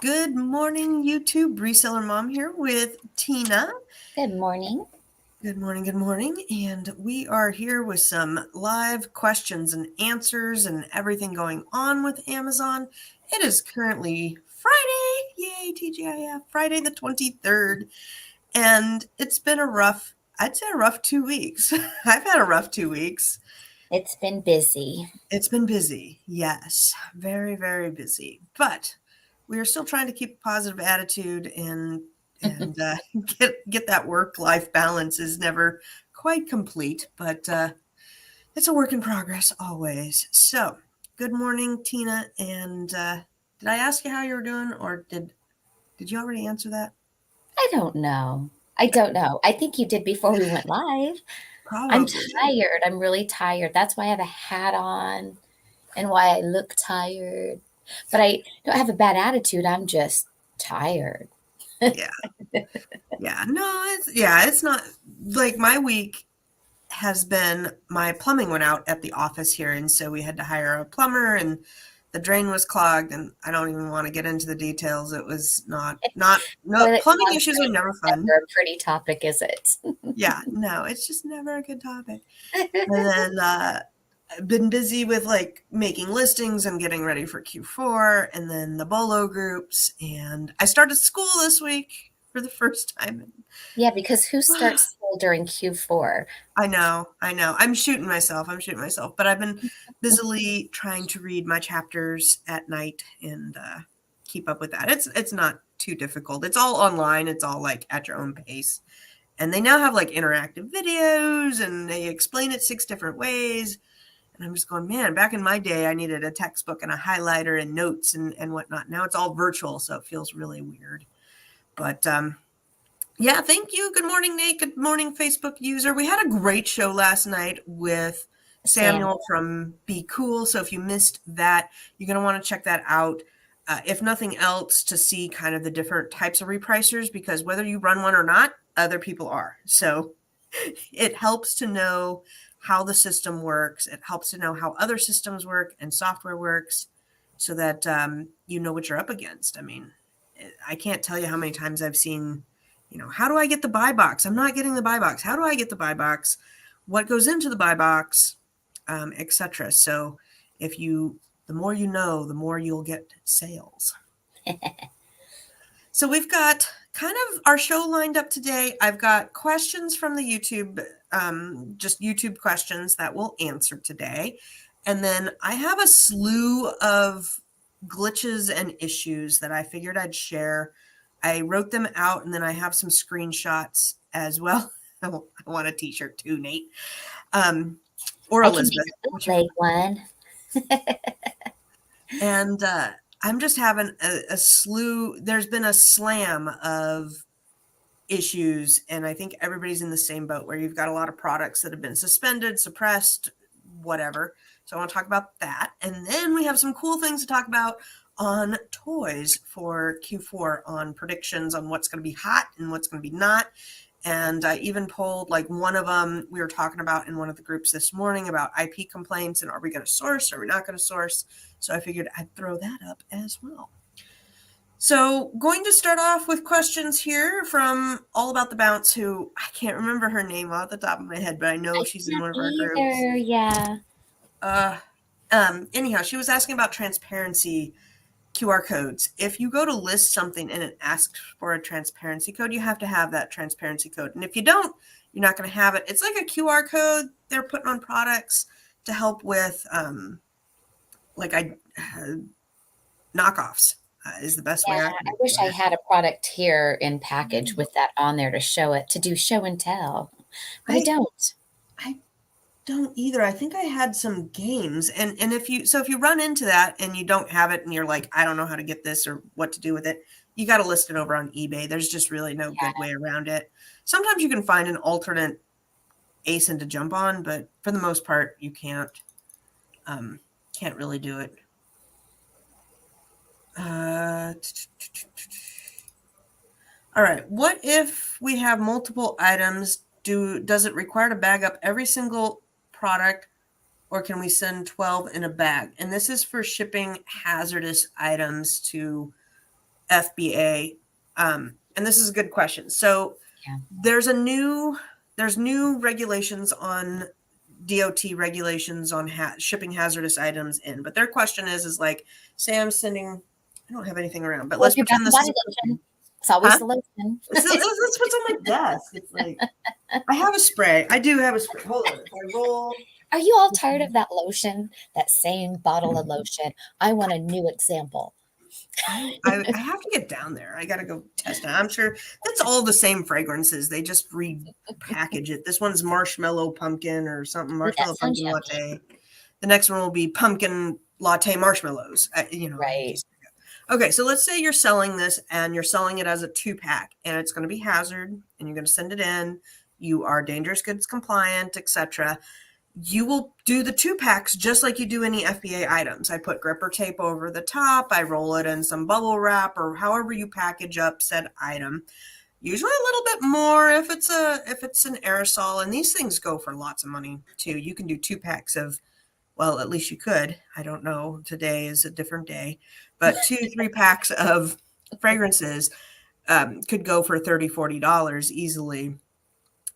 Good morning, YouTube. Reseller Mom here with Tina. Good morning. Good morning, good morning. And we are here with some live questions and answers and everything going on with Amazon. It is currently Friday. Yay, TGIF. Friday the 23rd. And it's been a rough 2 weeks. I've had a rough 2 weeks. It's been busy. It's been busy. Yes. Very, very busy. But we are still trying to keep a positive attitude and get that work-life balance is never quite complete, but it's a work in progress always. So, good morning, Tina. And did I ask you how you were doing, or did you already answer that? I don't know. I think you did before we went live. I'm Probably. tired. I'm really tired. That's why I have a hat on and why I look tired. But I don't have a bad attitude. I'm just tired. Yeah. Yeah. No, it's not like my week has been my plumbing went out at the office here, and so we had to hire a plumber, and the drain was clogged, and I don't even want to get into the details. It was no Toilet plumbing clogged issues are drain never is fun. never a pretty topic, is it? Yeah, no, it's just never a good topic. And then I've been busy with like making listings and getting ready for Q4, and then the BOLO groups, and I started school this week for the first time. Yeah, because who starts school during Q4? I know. I'm shooting myself. But I've been busily trying to read my chapters at night and keep up with that. It's not too difficult. It's all online. It's all like at your own pace. And they now have like interactive videos and they explain it 6 different ways. And I'm just going, man, back in my day, I needed a textbook and a highlighter and notes and whatnot. Now it's all virtual, so it feels really weird. But yeah, thank you. Good morning, Nate. Good morning, Facebook user. We had a great show last night with Sam. Samuel from Be Cool. So if you missed that, you're going to want to check that out. If nothing else, to see kind of the different types of repricers, because whether you run one or not, other people are. So it helps to know how the system works. It helps to know how other systems work and software works so that you know what you're up against. I mean, I can't tell you how many times I've seen, how do I get the buy box? I'm not getting the buy box. How do I get the buy box? What goes into the buy box, etc. So the more you know, the more you'll get sales. So we've got kind of our show lined up today. I've got questions from the YouTube, just YouTube questions that we'll answer today. And then I have a slew of glitches and issues that I figured I'd share. I wrote them out and then I have some screenshots as well. I want a t-shirt too, Nate. Or I can Elizabeth. make a bootleg one. And I'm just having a slew. There's been a slam of issues, and I think everybody's in the same boat where you've got a lot of products that have been suspended, suppressed, whatever. So I want to talk about that. And then we have some cool things to talk about on toys for Q4, on predictions on what's going to be hot and what's going to be not. And I even polled like one of them we were talking about in one of the groups this morning about IP complaints and are we going to source? Are we not going to source? So I figured I'd throw that up as well. So going to start off with questions here from All About the Bounce, who I can't remember her name off the top of my head, but I know she's in one of our groups. Yeah. Anyhow, she was asking about transparency QR codes. If you go to list something and it asks for a transparency code, you have to have that transparency code. And if you don't, you're not going to have it. It's like a QR code they're putting on products to help with knockoffs. Is the best way Yeah, I can I wish I explain it. had a product here in package with that on there to show it, to do show and tell, but I don't. I don't either. I think I had some games, and if you run into that and you don't have it and you're like, I don't know how to get this or what to do with it, you got to list it over on eBay. There's just really no good way around it. Sometimes you can find an alternate ASIN to jump on, but for the most part, you can't really do it. All right. What if we have multiple items? Does it require to bag up every single product, or can we send 12 in a bag? And this is for shipping hazardous items to FBA? And this is a good question. So Yeah. there's new regulations on DOT regulations on shipping hazardous items in. But their question is like, say I'm sending, I don't have anything around, but Well, let's if you're back pretend in this body is, lotion, it's always huh? the lotion. That's what's on my desk. It's like, I have a spray. I do have a spray. Hold on. If I roll. Are you all tired of that lotion? That same bottle of lotion? I want a new example. I have to get down there. I got to go test it. I'm sure that's all the same fragrances. They just repackage it. This one's marshmallow pumpkin or something, Ooh, that marshmallow sounds pumpkin yummy. latte. The next one will be pumpkin latte marshmallows. Right. Okay, so let's say you're selling this and you're selling it as a 2-pack and it's going to be hazard and you're going to send it in. You are dangerous goods compliant, etc. You will do the 2-packs just like you do any FBA items. I put gripper tape over the top. I roll it in some bubble wrap or however you package up said item. Usually a little bit more if it's an aerosol, and these things go for lots of money too. You can do 2-packs of, well, at least you could. I don't know. Today is a different day, but 2-3 packs of fragrances could go for $30-$40 easily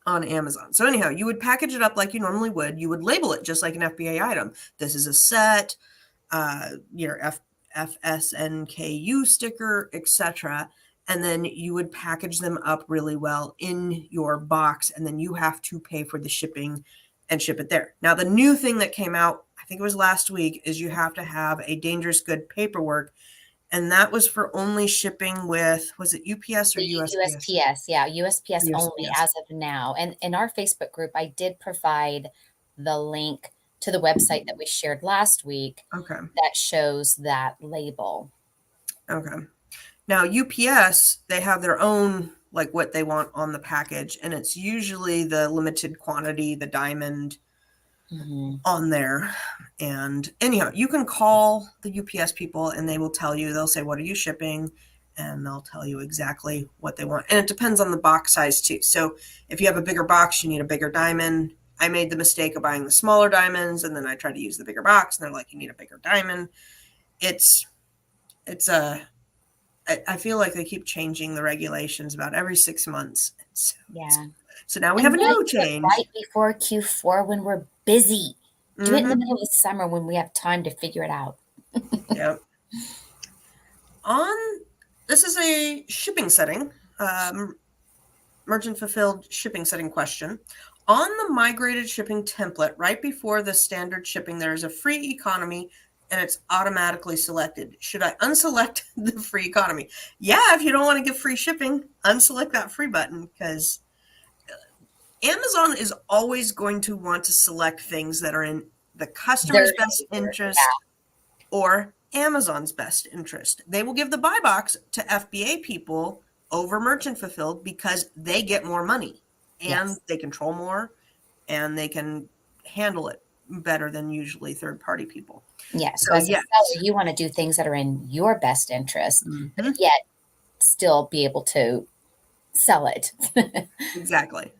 on Amazon. So anyhow, you would package it up like you normally would. You would label it just like an FBA item. This is a set, your FSNKU sticker, etc. And then you would package them up really well in your box, and then you have to pay for the shipping and ship it there. Now, the new thing that came out, I think it was last week, is you have to have a dangerous good paperwork. And that was for only shipping with, was it UPS or USPS? USPS, yeah, USPS only USPS. as of now. And in our Facebook group, I did provide the link to the website that we shared last week Okay. that shows that label. Okay. Now, UPS, they have their own, like what they want on the package, and it's usually the limited quantity, the diamond on there. And anyhow, you can call the UPS people and they will tell you, they'll say, what are you shipping? And they'll tell you exactly what they want. And it depends on the box size too. So if you have a bigger box, you need a bigger diamond. I made the mistake of buying the smaller diamonds, and then I tried to use the bigger box, and they're like, you need a bigger diamond. I feel like they keep changing the regulations about every 6 months. Yeah. So now we have a new change. Right before Q4 when we're busy. Do it in the middle of the summer when we have time to figure it out. Yep. This is a shipping setting, merchant fulfilled shipping setting question. On the migrated shipping template, right before the standard shipping, there is a free economy and it's automatically selected. Should I unselect the free economy? Yeah, if you don't want to give free shipping, unselect that free button, because Amazon is always going to want to select things that are in the customer's best interest or Amazon's best interest. They will give the buy box to FBA people over merchant fulfilled because they get more money and they control more and they can handle it better than usually third-party people. Yeah. So as a seller, you want to do things that are in your best interest, but yet still be able to sell it. Exactly.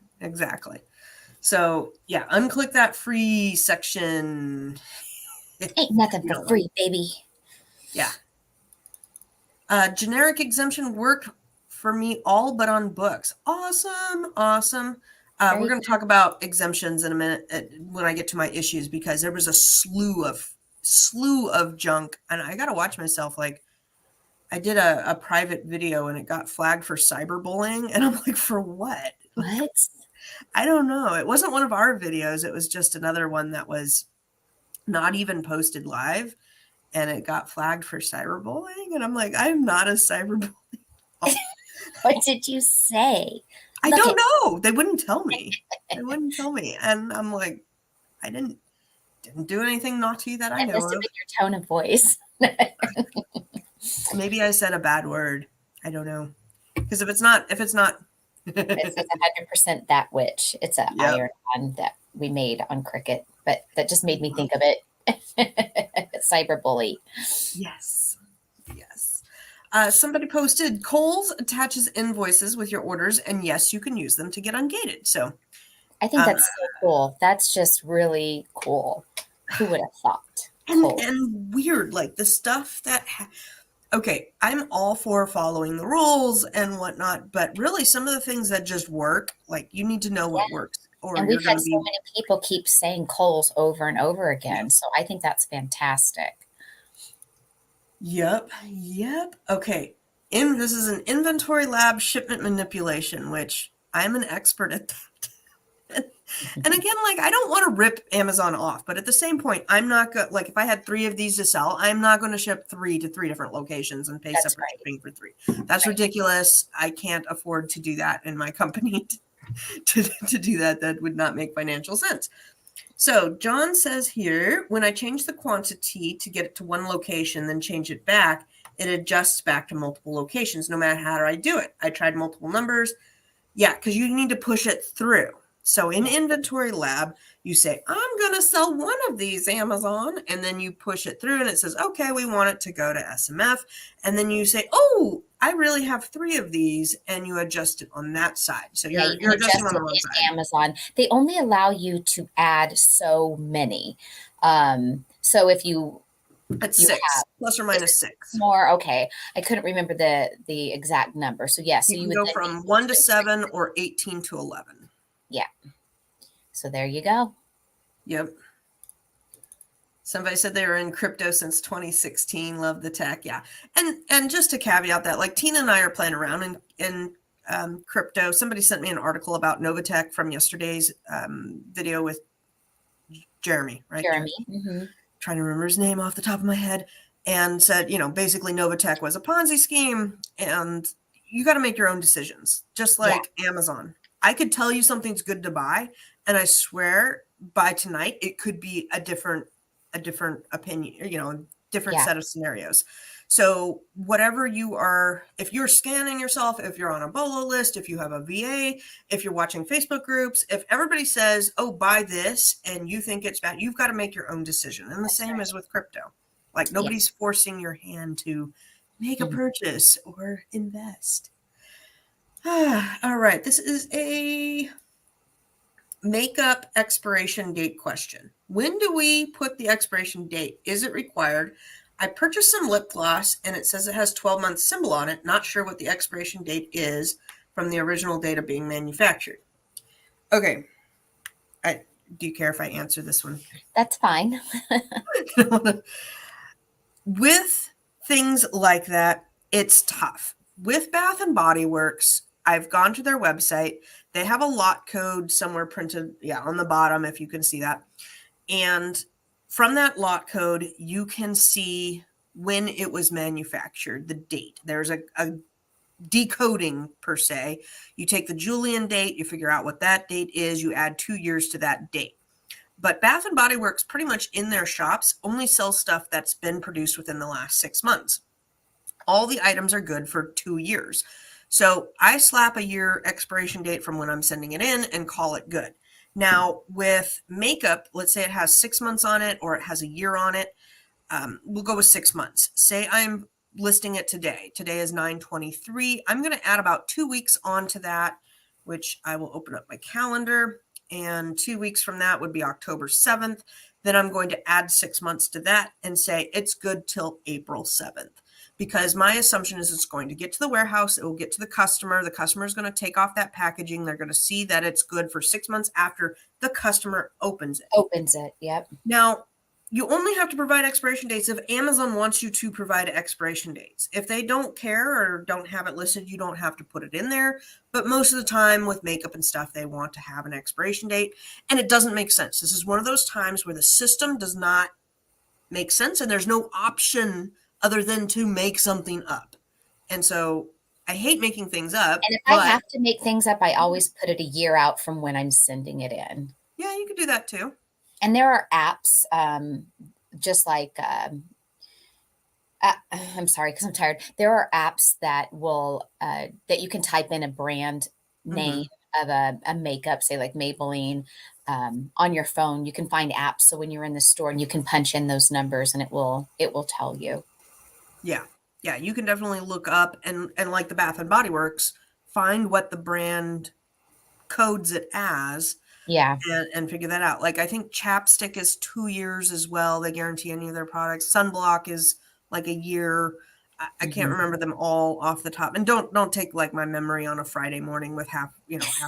So yeah, unclick that free section. Ain't nothing for free, baby. Yeah. Generic exemption worked for me all but on books. Awesome. We're going to talk about exemptions in a minute when I get to my issues, because there was a slew of junk, and I got to watch myself. Like, I did a private video and it got flagged for cyberbullying, and I'm like, for what? What? I don't know. It wasn't one of our videos. It was just another one that was not even posted live, and it got flagged for cyberbullying. And I'm like, I'm not a cyberbully. What did you say? I don't know. They wouldn't tell me. And I'm like, I didn't do anything naughty that I know of. Must have been your tone of voice. Maybe I said a bad word. I don't know. Because if it's not it says 100% that witch. It's an iron on that we made on Cricut, but that just made me think of it. Cyberbully. Yes. Somebody posted, Kohl's attaches invoices with your orders, and yes, you can use them to get ungated. So I think that's so cool. That's just really cool. Who would have thought? And weird, like the stuff that Okay, I'm all for following the rules and whatnot, but really some of the things that just work, like you need to know what Yeah. works or And you're we've going had to so be, many people keep saying Kohl's over and over yeah. again. So I think that's fantastic. Yep. Okay. This is an inventory lab shipment manipulation, which I'm an expert at that. And again, like I don't want to rip Amazon off, but at the same point, I'm not going like if I had 3 of these to sell, I'm not going to ship 3 to 3 different locations and pay That's separate right. shipping for 3. That's Right. ridiculous. I can't afford to do that in my company to do that. That would not make financial sense. So John says here, when I change the quantity to get it to one location, then change it back, it adjusts back to multiple locations, no matter how I do it. I tried multiple numbers. Yeah, because you need to push it through. So in Yeah. Inventory Lab, you say, I'm going to sell one of these, Amazon. And then you push it through and it says, okay, we want it to go to SMF. And then you say, oh, I really have 3 of these. And you adjust it on that side. So Yeah, you're, you can you're adjusting adjust on it the wrong in side. Amazon. They only allow you to add so many. So if At you 6, have, plus or is minus it 6. more? Okay. I couldn't remember the exact number. So yeah, so You you can would go then be from able 1 to to increase 7 it. or 18 to 11. Yeah. So there you go. Yep. Somebody said they were in crypto since 2016. Love the tech. Yeah. And just to caveat that, like Tina and I are playing around in crypto. Somebody sent me an article about Novatech from yesterday's video with Jeremy, right? Jeremy. Hmm. Trying to remember his name off the top of my head. And said, basically Novatech was a Ponzi scheme and you got to make your own decisions, just Yeah. like Amazon. I could tell you something's good to buy, and I swear by tonight it could be a different opinion, different Yeah. set of scenarios. So whatever you are, if you're scanning yourself, if you're on a BOLO list, if you have a VA, if you're watching Facebook groups, if everybody says, oh, buy this and you think it's bad, you've got to make your own decision. And the That's same right. as with crypto. Like Yeah. nobody's forcing your hand to make a Mhm. purchase or invest. All right. This is a makeup expiration date question. When do we put the expiration date? Is it required? I purchased some lip gloss and it says it has 12 month symbol on it. Not sure what the expiration date is from the original date of being manufactured. Okay. Do you care if I answer this one? That's fine. With things like that, it's tough. With Bath and Body Works, I've gone to their website. They have a lot code somewhere printed, yeah, on the bottom if you can see that. And from that lot code, you can see when it was manufactured, the date. There's a decoding per se. You take the Julian date, you figure out what that date is, you add 2 years to that date. But Bath and Body Works pretty much in their shops only sells stuff that's been produced within the last 6 months. All the items are good for 2 years. So I slap a year expiration date from when I'm sending it in and call it good. Now, with makeup, let's say it has 6 months on it or it has a year on it. We'll go with 6 months. Say I'm listing it today. Today is 9/23. I'm going to add about 2 weeks onto that, which I will open up my calendar. And 2 weeks from that would be October 7th. Then I'm going to add 6 months to that and say it's good till April 7th. Because my assumption is it's going to get to the warehouse, it will get to the customer. The customer is going to take off that packaging. They're going to see that it's good for 6 months after the customer opens it. Opens it. Yep. Now, you only have to provide expiration dates if Amazon wants you to provide expiration dates. If they don't care or don't have it listed, you don't have to put it in there. But most of the time with makeup and stuff, they want to have an expiration date. And it doesn't make sense. This is one of those times where the system does not make sense and there's no option other than to make something up. And so I hate making things up, And if I but have to make things up, I always put it a year out from when I'm sending it in. yeah, you could do that too. And there are apps, just like I'm sorry because I'm tired. There are apps that will that you can type in a brand Mm-hmm. name of a makeup, say like Maybelline, on your phone. You can find apps so when you're in the store and you can punch in those numbers and it will tell you. Yeah. Yeah, you can definitely look up and like the Bath and Body Works, find what the brand codes it as Yeah. and figure that out. Like I think chapstick is 2 years as well. They guarantee any of their products. Sunblock is like a year. I can't remember them all off the top. And don't take like my memory on a Friday morning with half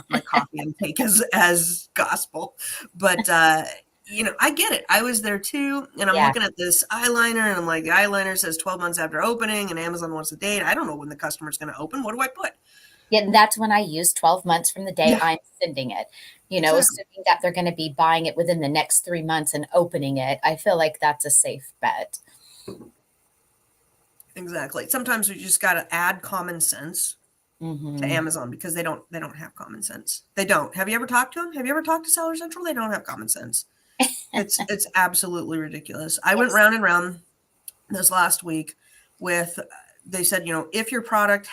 my coffee intake as gospel. But I get it. I was there too, and I'm Yeah. looking at this eyeliner, and I'm like, the eyeliner says 12 months after opening, and Amazon wants a date. I don't know when the customer's going to open. What do I put? Yeah, and that's when I use 12 months from the day Yeah, I'm sending it. exactly. Assuming that they're going to be buying it within the next 3 months and opening it, I feel like that's a safe bet. Exactly. Sometimes we just got to add common sense to Hmm. Amazon because they don't have common sense. They don't. Have you ever talked to them? Have you ever talked to Seller Central? They don't have common sense. It's absolutely ridiculous. I went Yes. round and round this last week with they said, if your product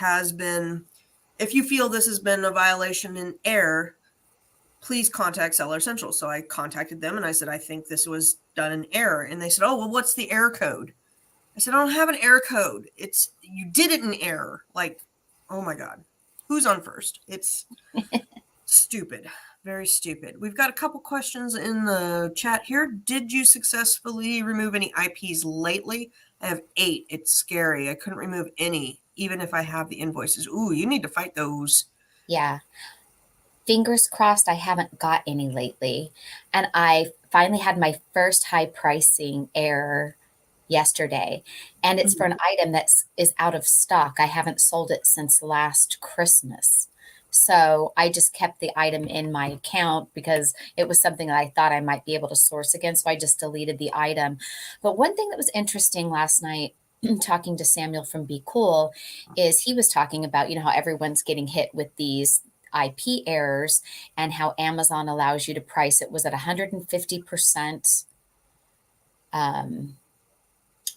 if you feel this has been a violation in error, please contact Seller Central. So I contacted them and I said, I think this was done in error. And they said, oh, well, what's the error code? I said, I don't have an error code. You did it in error. Like, oh my God, who's on first? It's stupid. Very stupid. We've got a couple questions in the chat here. Did you successfully remove any IPs lately? I have 8. It's scary. I couldn't remove any, even if I have the invoices. Ooh, you need to fight those. Yeah. Fingers crossed I haven't got any lately. And I finally had my first high pricing error yesterday. And it's for an item is out of stock. I haven't sold it since last Christmas. So I just kept the item in my account because it was something that I thought I might be able to source again. So I just deleted the item. But one thing that was interesting last night, talking to Samuel from Be Cool, is he was talking about, how everyone's getting hit with these IP errors and how Amazon allows you to price it. Was at 150%.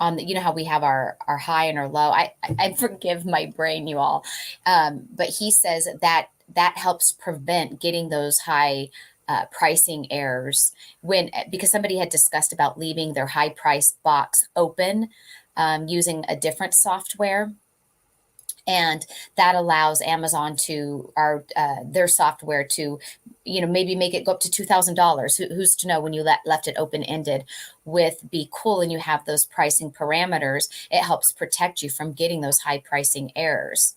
On how we have our high and our low. I forgive my brain, you all. But he says that helps prevent getting those high pricing errors because somebody had discussed about leaving their high price box open using a different software. And that allows Amazon to their software to, maybe make it go up to $2,000. Who's to know when you left it open ended? With Be Cool and you have those pricing parameters, it helps protect you from getting those high pricing errors.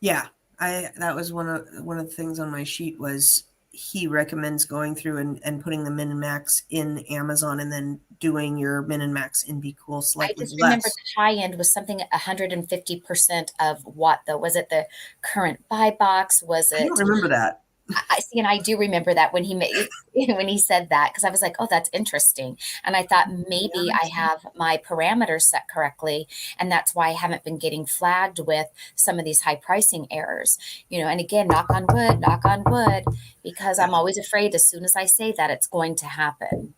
Yeah, that was one of the things on my sheet was he recommends going through and putting the min and max in Amazon and then doing your min and max in Be Cool I slightly just remember less. the high end was something at 150% of what though? Was it the current buy box? Was I don't it remember that. I see, and I do remember that when he made when he said that because I was like, oh, that's interesting, and I thought maybe I have my parameters set correctly, and that's why I haven't been getting flagged with some of these high pricing errors. And again, knock on wood, because I'm always afraid as soon as I say that it's going to happen.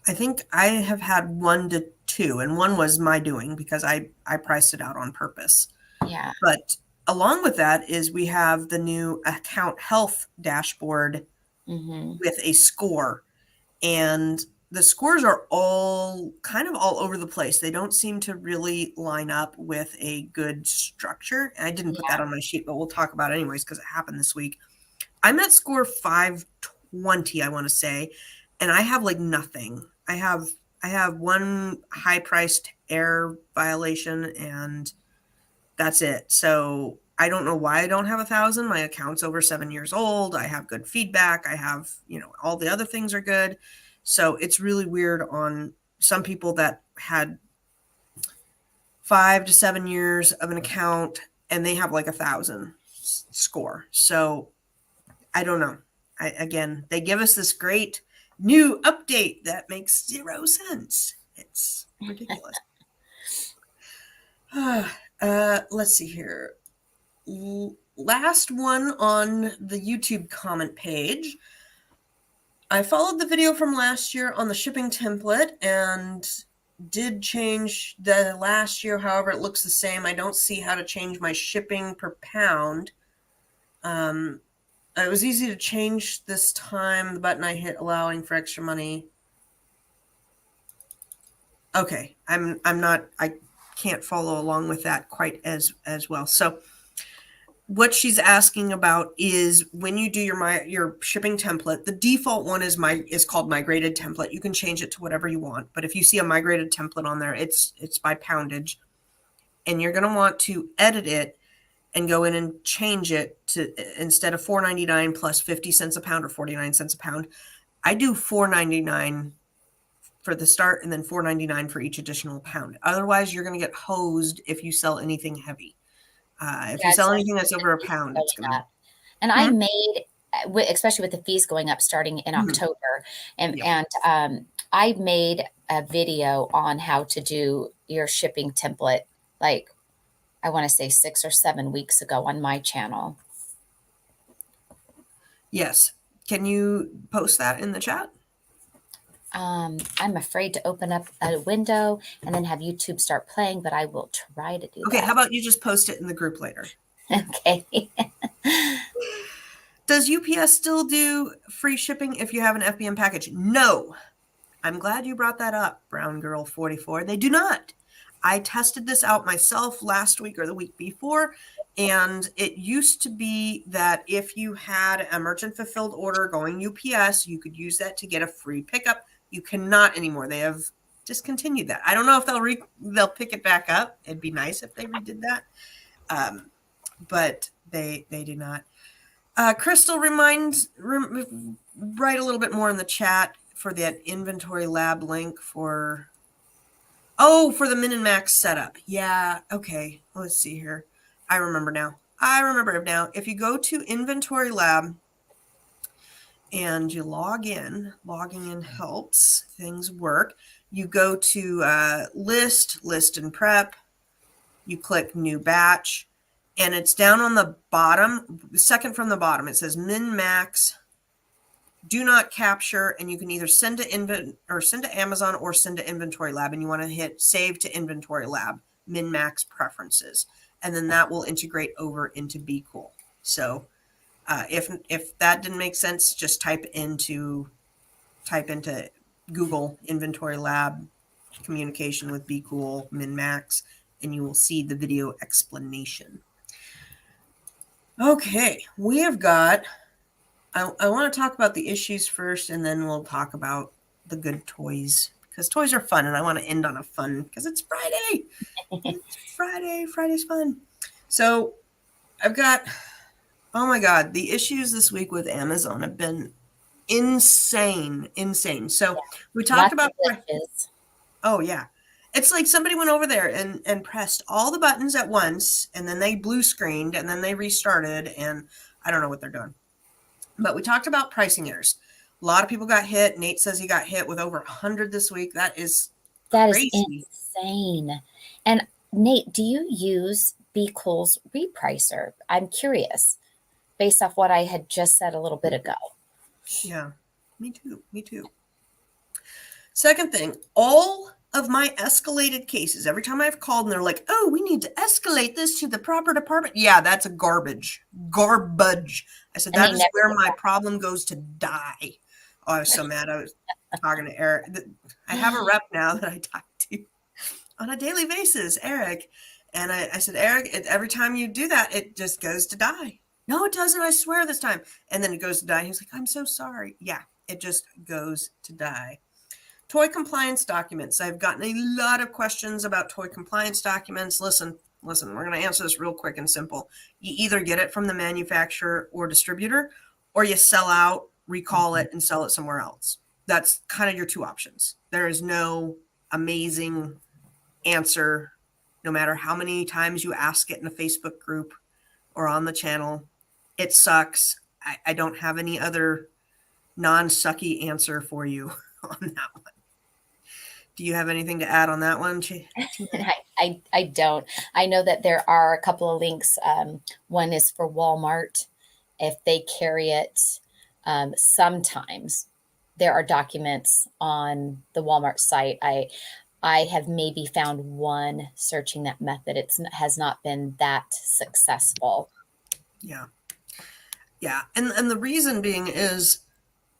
I think I have had 1 to 2, and one was my doing because I priced it out on purpose. Yeah. But along with that is we have the new account health dashboard Mm-hmm. with a score, and the scores are all kind of all over the place. They don't seem to really line up with a good structure. I didn't put that Yeah. on my sheet, but we'll talk about it anyways because it happened this week. I'm at score 520, I want to say, and I have like nothing. I have one high priced error violation and that's it. So I don't know why I don't have 1,000. My account's over 7 years old. I have good feedback. I have, all the other things are good. So it's really weird on some people that had 5 to 7 years of an account and they have like 1,000 score. So I don't know. Again, they give us this great new update that makes 0 sense. It's ridiculous. Let's see here. Last one on the YouTube comment page. I followed the video from last year on the shipping template and did change the last year. However, it looks the same. I don't see how to change my shipping per pound. It was easy to change this time. The button I hit allowing for extra money. Okay, I can't follow along with that quite as well. So what she's asking about is when you do your shipping template, the default one is called migrated template. You can change it to whatever you want, but if you see a migrated template on there, it's by poundage. and you're going to want to edit it and go in and change it to, instead of $4.99 plus 50 cents a pound or 49 cents a pound, I do $4.99 for the start and then $4.99 for each additional pound. Otherwise, you're going to get hosed if you sell anything heavy. If you sell anything that's over a pound, it's going to. And I made, especially with the fees going up starting in October, and I made a video on how to do your shipping template, like I want to say 6 or 7 weeks ago on my channel. Yes. Can you post that in the chat? I'm afraid to open up a window and then have YouTube start playing, but I will try to do that. Okay, how about you just post it in the group later? Okay. Does UPS still do free shipping if you have an FBM package? No. I'm glad you brought that up, Brown Girl 44. They do not. I tested this out myself last week or the week before, and it used to be that if you had a merchant fulfilled order going UPS, you could use that to get a free pickup. You cannot anymore. They have discontinued that. I don't know if they'll pick it back up. It'd be nice if they redid that, but they do not. Crystal write a little bit more in the chat for that inventory lab link for the min and max setup. Yeah, okay. Let's see here. I remember now. If you go to inventory lab and you logging in helps things work. You go to list and prep. You click new batch, and it's down on the bottom, second from the bottom. It says min max. Do not capture, and you can either send to Amazon or send to Inventory Lab, and you want to hit save to Inventory Lab, min max preferences, and then that will integrate over into Be Cool. So if that didn't make sense, just type into Google Inventory Lab communication with Be Cool min max, and you will see the video explanation. Okay, we have got. I want to talk about the issues first, and then we'll talk about the good toys, because toys are fun, and I want to end on a fun, because it's Friday. It's Friday. Friday's fun. So I've got, oh my God, the issues this week with Amazon have been insane. So we talked about, oh yeah. It's like somebody went over there and pressed all the buttons at once, and then they blue screened, and then they restarted, and I don't know what they're doing. But we talked about pricing errors. A lot of people got hit. Nate says he got hit with over 100 this week. That is crazy. Insane. And Nate, do you use Be Cool's repricer? I'm curious, based off what I had just said a little bit ago. Yeah, me too. Second thing, all of my escalated cases, every time I've called and they're like, oh, we need to escalate this to the proper department. Yeah, that's a garbage. I said, that is where my problem goes to die. Oh, I was so mad. I was talking to Eric. I have a rep now that I talk to on a daily basis, Eric. And I said, Eric, every time you do that, it just goes to die. No, it doesn't. I swear this time. And then it goes to die. He's like, I'm so sorry. Yeah, it just goes to die. Toy compliance documents. I've gotten a lot of questions about toy compliance documents. Listen, we're going to answer this real quick and simple. You either get it from the manufacturer or distributor, or you sell out, recall it, and sell it somewhere else. That's kind of your two options. There is no amazing answer, no matter how many times you ask it in a Facebook group or on the channel. It sucks. I don't have any other non-sucky answer for you on that one. Do you have anything to add on that one? I don't. I know that there are a couple of links. One is for Walmart. If they carry it, sometimes there are documents on the Walmart site. I have maybe found one searching that method. It has not been that successful. Yeah. And the reason being is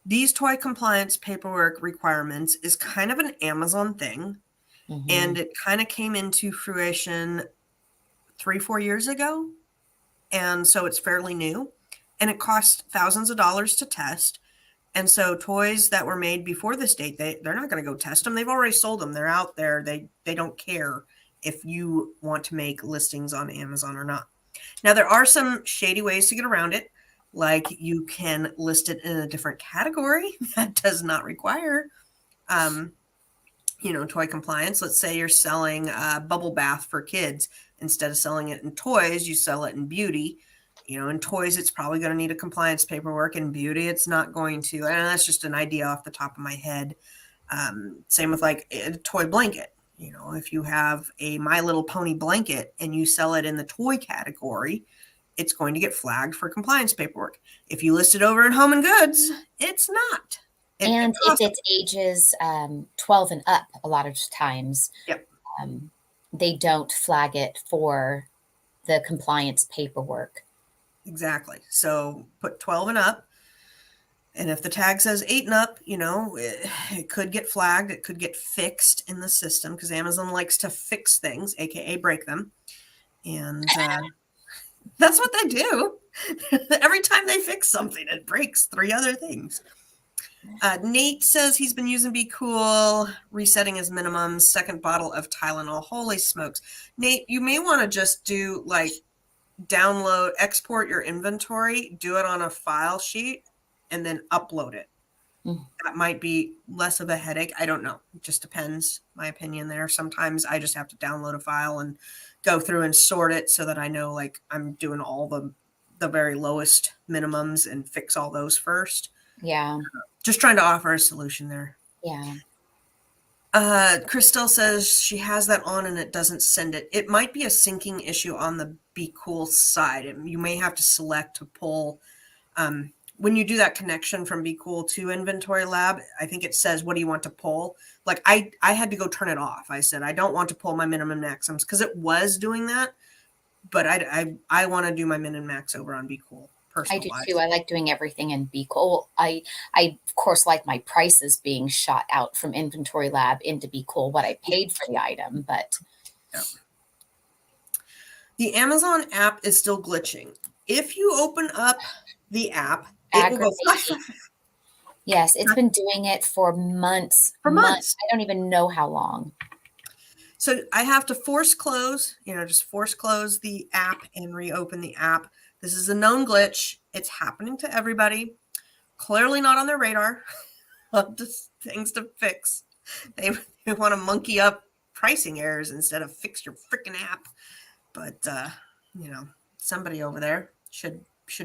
these toy compliance paperwork requirements is kind of an Amazon thing. Mm-hmm. And it kind of came into fruition 3-4 years ago. And so it's fairly new. And it costs thousands of dollars to test. And so toys that were made before this date, they're not going to go test them. They've already sold them. They're out there. They don't care if you want to make listings on Amazon or not. Now, there are some shady ways to get around it. Like you can list it in a different category that does not require, toy compliance. Let's say you're selling a bubble bath for kids. Instead of selling it in toys, you sell it in beauty. In toys, it's probably going to need a compliance paperwork. In beauty, it's not going to. And that's just an idea off the top of my head. Same with like a toy blanket. If you have a My Little Pony blanket and you sell it in the toy category, it's going to get flagged for compliance paperwork. If you list it over in home and goods, it's not. And if it's ages 12 and up, a lot of times, yep. They don't flag it for the compliance paperwork. Exactly. So put 12 and up. And if the tag says 8 and up, it could get flagged. It could get fixed in the system because Amazon likes to fix things, aka break them. And that's what they do. Every time they fix something, it breaks 3 other things. Nate says he's been using Be Cool, resetting his minimums, second bottle of Tylenol. Holy smokes. Nate, you may want to just do like download, export your inventory, do it on a file sheet, and then upload it. That might be less of a headache. I don't know. It just depends. My opinion there. Sometimes I just have to download a file and go through and sort it so that I know like I'm doing all the very lowest minimums and fix all those first. Yeah. Just trying to offer a solution there. Yeah. Crystal says she has that on and it doesn't send it. It might be a syncing issue on the Be Cool side. You may have to select to pull. When you do that connection from Be Cool to Inventory Lab, I think it says, what do you want to pull? Like I had to go turn it off. I said, I don't want to pull my minimum maximums because it was doing that. But I want to do my min and max over on Be Cool. I do too. I like doing everything in Be Cool. I of course like my prices being shot out from Inventory Lab into Be Cool, what I paid for the item, but yeah. The Amazon app is still glitching. If you open up the app, it will go flash. Yes, it's been doing it for months. I don't even know how long. So I have to force close, just force close the app and reopen the app. This is a known glitch. It's happening to everybody. Clearly not on their radar. Just things to fix. They want to monkey up pricing errors instead of fix your freaking app. But, somebody over there should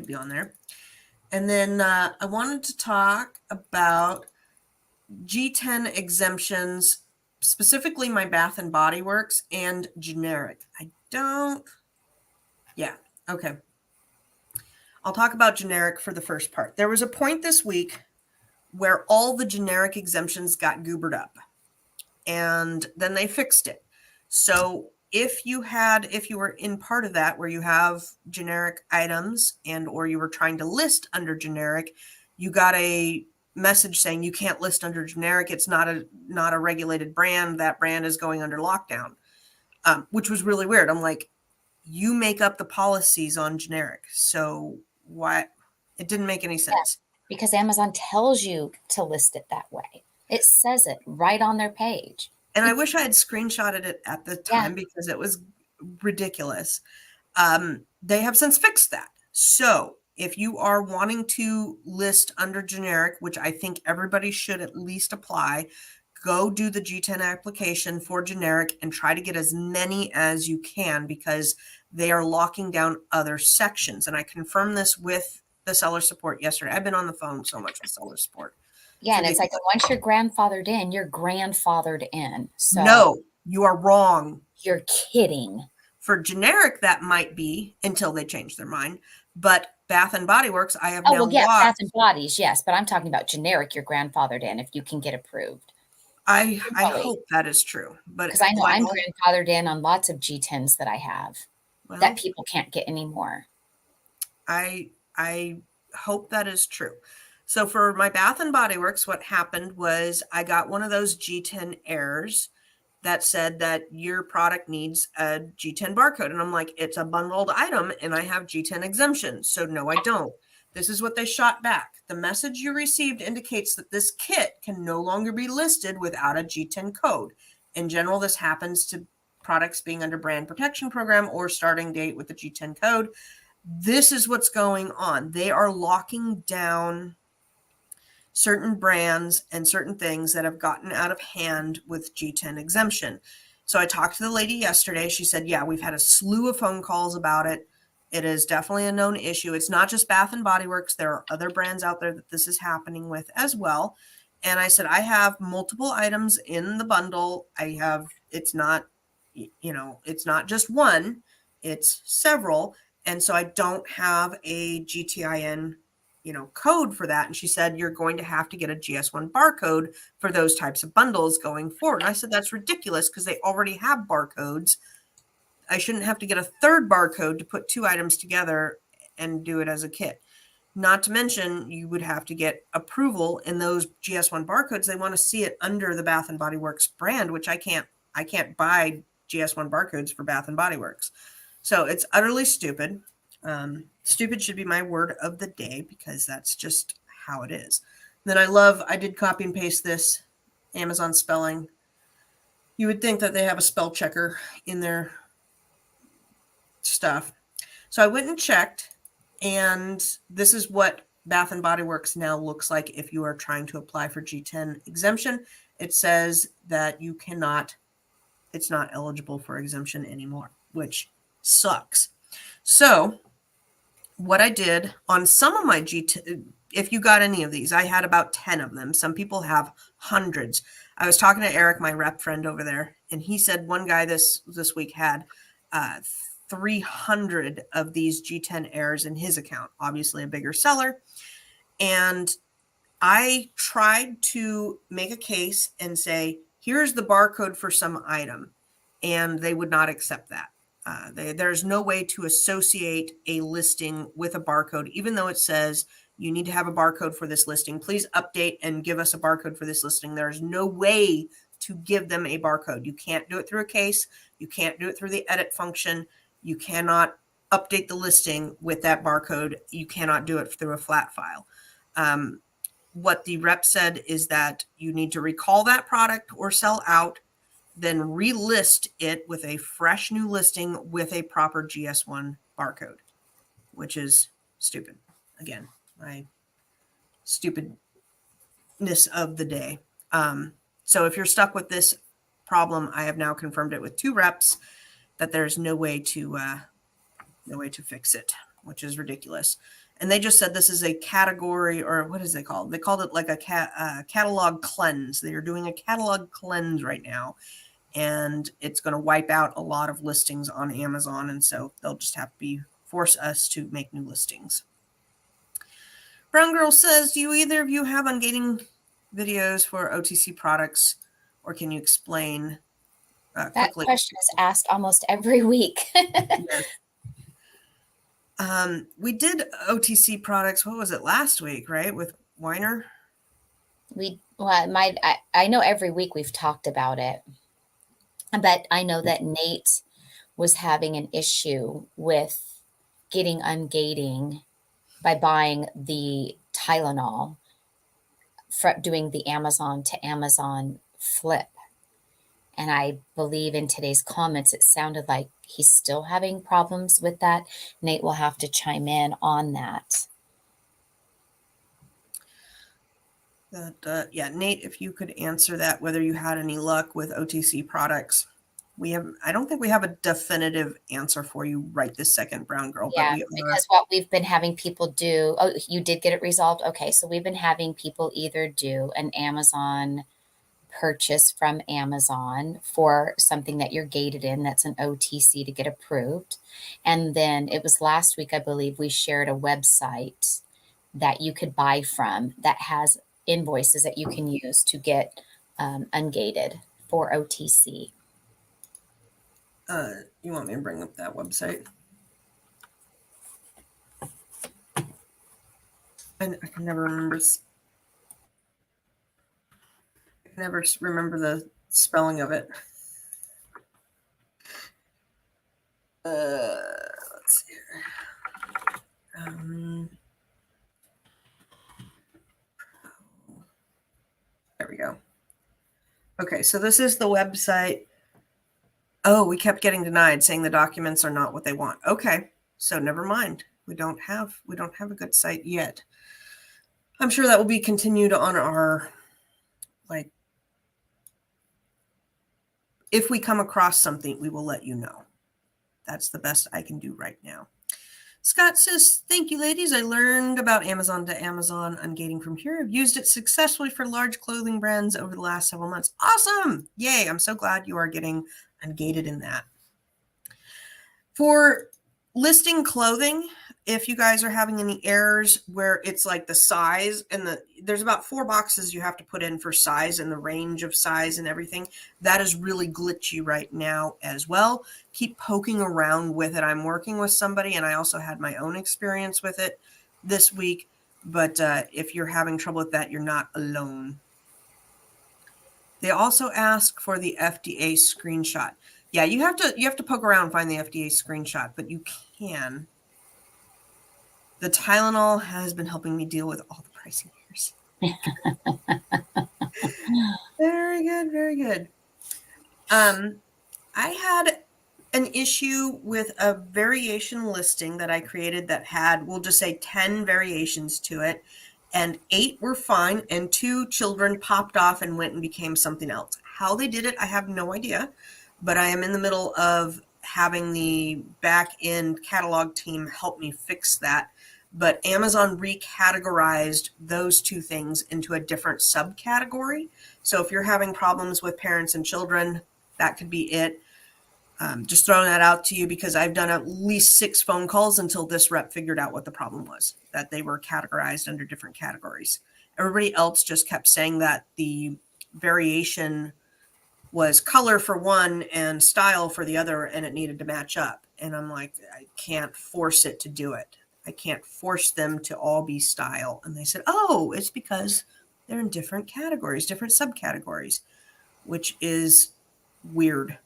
be on there. And then I wanted to talk about G10 exemptions, specifically my Bath and Body Works and generic. Okay. I'll talk about generic for the first part. There was a point this week where all the generic exemptions got goobered up and then they fixed it. So if you were in part of that where you have generic items or you were trying to list under generic, you got a message saying you can't list under generic. It's not a regulated brand. That brand is going under lockdown, which was really weird. I'm like, you make up the policies on generic. So why? It didn't make any sense. Yeah, because Amazon tells you to list it that way. It says it right on their page. And I wish I had screenshotted it at the time because it was ridiculous. They have since fixed that. So if you are wanting to list under generic, which I think everybody should at least apply, go do the G10 application for generic and try to get as many as you can because they are locking down other sections. And I confirmed this with the seller support yesterday. I've been on the phone so much with seller support. Yeah, and it's like once you're grandfathered in, you're grandfathered in. So no, you are wrong. You're kidding. For generic, that might be until they change their mind. But Bath and Body Works, I have now watched. Bath and Bodies, yes. But I'm talking about generic, you're grandfathered in if you can get approved. I hope that is true. But because I know I'm grandfathered in on lots of G10s that I have that people can't get anymore. I hope that is true. So for my Bath and Body Works, what happened was I got one of those G10 errors that said that your product needs a G10 barcode. And I'm like, it's a bundled item and I have G10 exemption. So no, I don't. This is what they shot back. The message you received indicates that this kit can no longer be listed without a G10 code. In general, this happens to products being under brand protection program or starting date with the G10 code. This is what's going on. They are locking down certain brands and certain things that have gotten out of hand with G10 exemption. So I talked to the lady yesterday. She said, yeah, we've had a slew of phone calls about it. It is definitely a known issue. It's not just Bath and Body Works. There are other brands out there that this is happening with as well. And I said, I have multiple items in the bundle. It's not, it's not just one, it's several. And so I don't have a GTIN, code for that. And she said, you're going to have to get a GS1 barcode for those types of bundles going forward. And I said, that's ridiculous because they already have barcodes. I shouldn't have to get a third barcode to put two items together and do it as a kit. Not to mention, you would have to get approval in those GS1 barcodes. They want to see it under the Bath and Body Works brand, which I can't buy GS1 barcodes for Bath and Body Works. So it's utterly stupid. Stupid should be my word of the day because that's just how it is. Then I did copy and paste this Amazon spelling. You would think that they have a spell checker in their stuff. So I went and checked, and this is what Bath and Body Works now looks like if you are trying to apply for G10 exemption. It says that it's not eligible for exemption anymore, which sucks. So what I did on some of my G10, if you got any of these, I had about 10 of them. Some people have hundreds. I was talking to Eric, my rep friend over there, and he said one guy this week had 300 of these G10 Airs in his account, obviously a bigger seller. And I tried to make a case and say, here's the barcode for some item. And they would not accept that. There's no way to associate a listing with a barcode, even though it says you need to have a barcode for this listing. Please update and give us a barcode for this listing. There's no way to give them a barcode. You can't do it through a case. You can't do it through the edit function. You cannot update the listing with that barcode. You cannot do it through a flat file. What the rep said is that you need to recall that product or sell out, then relist it with a fresh new listing with a proper GS1 barcode, which is stupid. Again, my stupidness of the day. So if you're stuck with this problem, I have now confirmed it with 2 reps that there's no way to fix it, which is ridiculous. And they just said this is a category, or what is it called? They called it like a catalog cleanse. They are doing a catalog cleanse right now, and it's going to wipe out a lot of listings on Amazon. And so they'll just have to force us to make new listings. Brown Girl says, do you either of you have ungating videos for OTC products, or can you explain That quickly? question is asked almost every week. Yes. We did OTC products. What was it, last week, right? With Weiner? I know every week we've talked about it, but I know that Nate was having an issue with getting ungating by buying the Tylenol for doing the Amazon to Amazon flip. And I believe in today's comments, it sounded like he's still having problems with that. Nate will have to chime in on that. Yeah, Nate, if you could answer that, whether you had any luck with OTC products. I don't think we have a definitive answer for you right this second, Brown Girl. Yeah, but because what we've been having people do, oh, you did get it resolved? Okay, so we've been having people either do an Amazon purchase from Amazon for something that you're gated in, that's an OTC to get approved. And then it was last week, I believe, we shared a website that you could buy from that has invoices that you can use to get ungated for OTC. You want me to bring up that website? I can never remember. I can never remember the spelling of it. Let's see here. There we go. Okay, so this is the website Oh, we kept getting denied, saying the documents are not what they want. Okay, so never mind. We don't have a good site yet. I'm sure that will be continued on our, like, if we come across something, we will let you know. That's the best I can do right now. Scott says, thank you, ladies. I learned about Amazon to Amazon ungating from here. I've used it successfully for large clothing brands over the last several months. Awesome. Yay. I'm so glad you are getting ungated in that. For listing clothing, if you guys are having any errors where it's like the size and there's about 4 boxes you have to put in for size and the range of size and everything, that is really glitchy right now as well. Keep poking around with it. I'm working with somebody, and I also had my own experience with it this week. But if you're having trouble with that, you're not alone. They also ask for the FDA screenshot. Yeah, you have to poke around and find the FDA screenshot, but you can. The Tylenol has been helping me deal with all the pricing errors. Very good, very good. I had an issue with a variation listing that I created that had, we'll just say 10 variations to it, and 8 were fine, and 2 children popped off and went and became something else. How they did it, I have no idea, but I am in the middle of having the back end catalog team help me fix that. But Amazon recategorized those 2 things into a different subcategory. So if you're having problems with parents and children, that could be it. Just throwing that out to you because I've done at least 6 phone calls until this rep figured out what the problem was, that they were categorized under different categories. Everybody else just kept saying that the variation was color for one and style for the other, and it needed to match up. And I'm like, I can't force it to do it. I can't force them to all be style. And they said, oh, it's because they're in different categories, different subcategories, which is weird.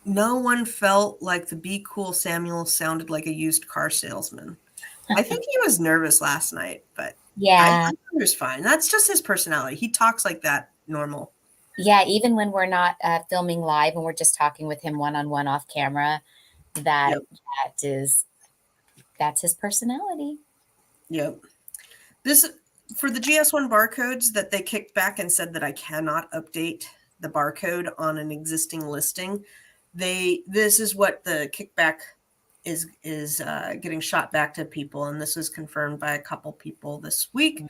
No one felt like the Be Cool Samuel sounded like a used car salesman. I think he was nervous last night, but I think he was fine. That's just his personality. He talks like that normal. Yeah, even when we're not filming live and we're just talking with him one-on-one off camera, that's his personality. Yep. This, for the GS1 barcodes that they kicked back and said that I cannot update the barcode on an existing listing, this is what the kickback is getting shot back to people, and this was confirmed by a couple people this week,